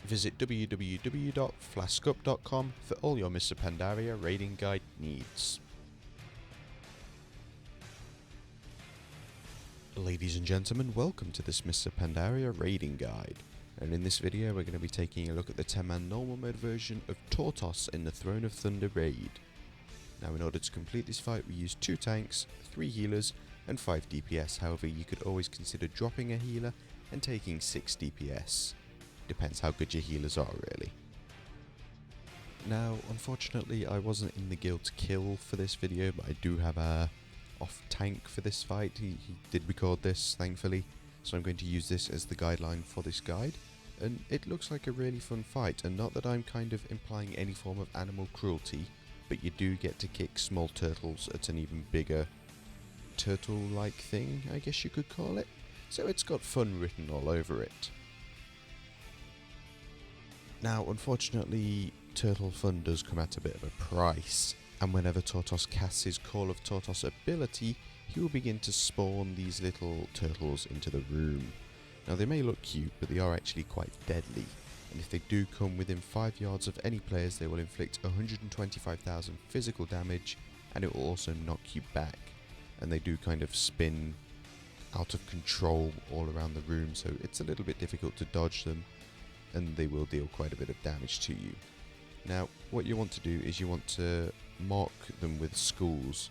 Visit www.flaskup.com for all your Mr. Pandaria raiding guide needs. Ladies and gentlemen, welcome to this Mr. Pandaria raiding guide. And in this video we're going to be taking a look at the 10-man normal mode version of Tortos in the Throne of Thunder raid. Now in order to complete this fight we use 2 tanks, 3 healers and 5 DPS, however you could always consider dropping a healer and taking 6 DPS. Depends how good your healers are really. Now unfortunately I wasn't in the guild to kill for this video, but I do have a off tank for this fight. He did record this thankfully, so I'm going to use this as the guideline for this guide, and it looks like a really fun fight, and not that I'm kind of implying any form of animal cruelty, but you do get to kick small turtles at an even bigger turtle-like thing, I guess you could call it, so it's got fun written all over it. Now unfortunately turtle fun does come at a bit of a price, and whenever Tortos casts his Call of Tortos ability, he will begin to spawn these little turtles into the room. Now they may look cute, but they are actually quite deadly, and if they do come within 5 yards of any players they will inflict 125,000 physical damage, and it will also knock you back, and they do kind of spin out of control all around the room, so it's a little bit difficult to dodge them, and they will deal quite a bit of damage to you. Now what you want to do is you want to mark them with skulls,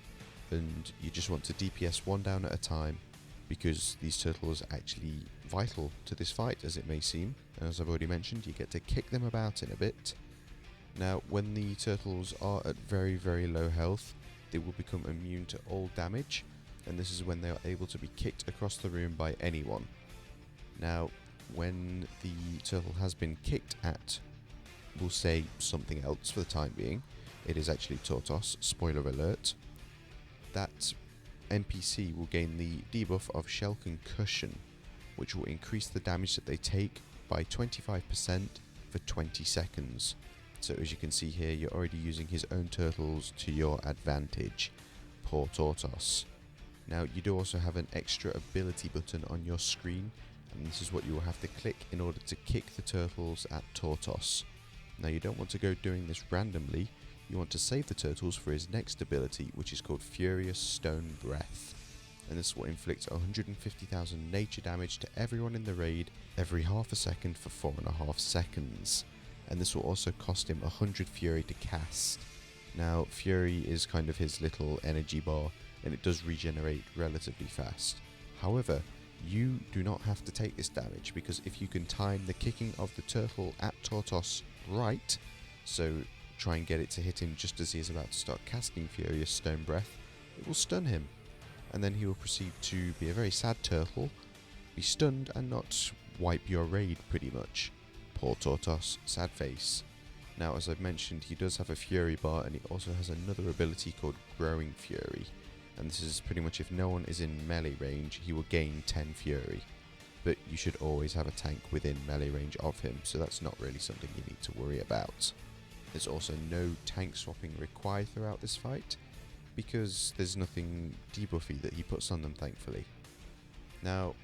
and you just want to DPS one down at a time, because these turtles are actually vital to this fight as it may seem, and as I've already mentioned you get to kick them about in a bit. Now when the turtles are at very low health they will become immune to all damage, and this is when they are able to be kicked across the room by anyone. Now when the turtle has been kicked at, we'll say something else for the time being, it is actually Tortos, spoiler alert, that NPC will gain the debuff of Shell Concussion, which will increase the damage that they take by 25% for 20 seconds. So as you can see here, you're already using his own turtles to your advantage. Poor Tortos. Now you do also have an extra ability button on your screen, and this is what you will have to click in order to kick the turtles at Tortos. Now you don't want to go doing this randomly, you want to save the turtles for his next ability, which is called Furious Stone Breath, and this will inflict 150,000 nature damage to everyone in the raid every half a second for 4.5 seconds, and this will also cost him 100 fury to cast. Now fury is kind of his little energy bar, and it does regenerate relatively fast. However, you do not have to take this damage, because if you can time the kicking of the turtle at Tortos right, so try and get it to hit him just as he is about to start casting Furious Stone Breath, it will stun him, and then he will proceed to be a very sad turtle, be stunned and not wipe your raid pretty much. Poor Tortos, sad face. Now as I've mentioned, he does have a Fury bar, and he also has another ability called Growing Fury, and this is pretty much if no one is in melee range he will gain 10 Fury, but you should always have a tank within melee range of him, so that's not really something you need to worry about. There's also no tank swapping required throughout this fight, because there's nothing debuffy that he puts on them thankfully. Now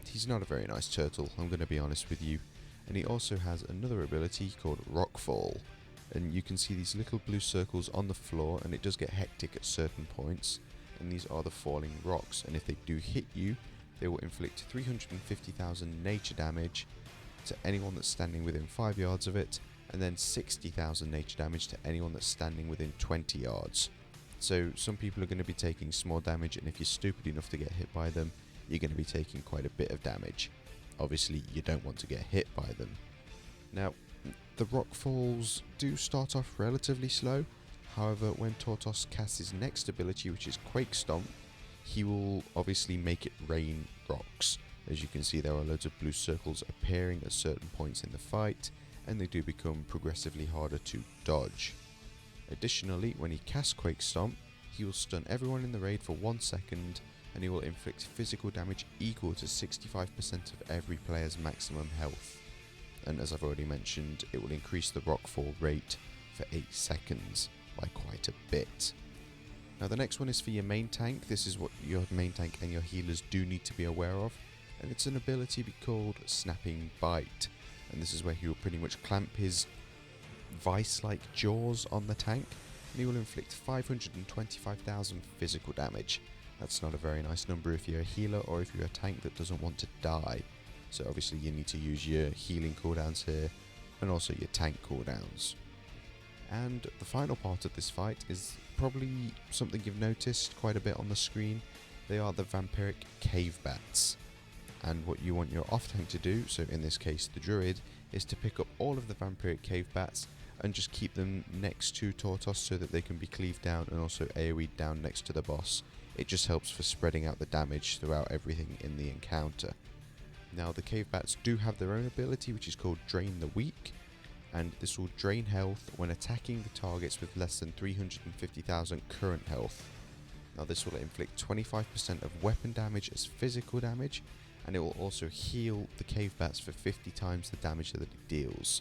he's not a very nice turtle, I'm going to be honest with you, and he also has another ability called Rockfall, and you can see these little blue circles on the floor, and it does get hectic at certain points, and these are the falling rocks, and if they do hit you they will inflict 350,000 nature damage to anyone that's standing within 5 yards of it, and then 60,000 nature damage to anyone that's standing within 20 yards. So some people are going to be taking small damage, and if you're stupid enough to get hit by them, you're going to be taking quite a bit of damage. Obviously you don't want to get hit by them. Now the rock falls do start off relatively slow, however when Tortos casts his next ability, which is Quake Stomp, he will obviously make it rain rocks. As you can see there are loads of blue circles appearing at certain points in the fight, and they do become progressively harder to dodge. Additionally, when he casts Quake Stomp, he will stun everyone in the raid for 1 second, and he will inflict physical damage equal to 65% of every player's maximum health. And as I've already mentioned, it will increase the rockfall rate for 8 seconds by quite a bit. Now the next one is for your main tank. This is what your main tank and your healers do need to be aware of, and it's an ability called Snapping Bite, and this is where he will pretty much clamp his vice-like jaws on the tank, and he will inflict 525,000 physical damage. That's not a very nice number if you're a healer or if you're a tank that doesn't want to die. So obviously you need to use your healing cooldowns here, and also your tank cooldowns. And the final part of this fight is probably something you've noticed quite a bit on the screen. They are the vampiric cave bats. And what you want your off-tank to do, so in this case the druid, is to pick up all of the vampiric cave bats and just keep them next to Tortos so that they can be cleaved down and also AoE'd down next to the boss. It just helps for spreading out the damage throughout everything in the encounter. Now the cave bats do have their own ability, which is called Drain the Weak, and this will drain health when attacking the targets with less than 350,000 current health. Now this will inflict 25% of weapon damage as physical damage, and it will also heal the cave bats for 50 times the damage that it deals.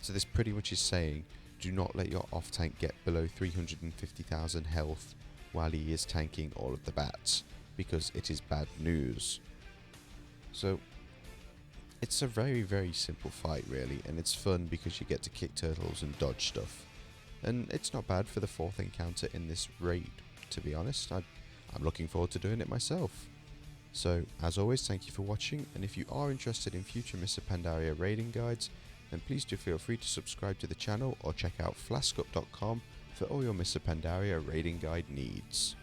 So this pretty much is saying, do not let your off-tank get below 350,000 health while he is tanking all of the bats, because it is bad news. So it's a very simple fight really, and it's fun because you get to kick turtles and dodge stuff. And it's not bad for the 4th encounter in this raid, to be honest. I'm looking forward to doing it myself. So as always, thank you for watching, and if you are interested in future Mr. Pandaria raiding guides, then please do feel free to subscribe to the channel or check out flaskup.com for all your Mr. Pandaria raiding guide needs.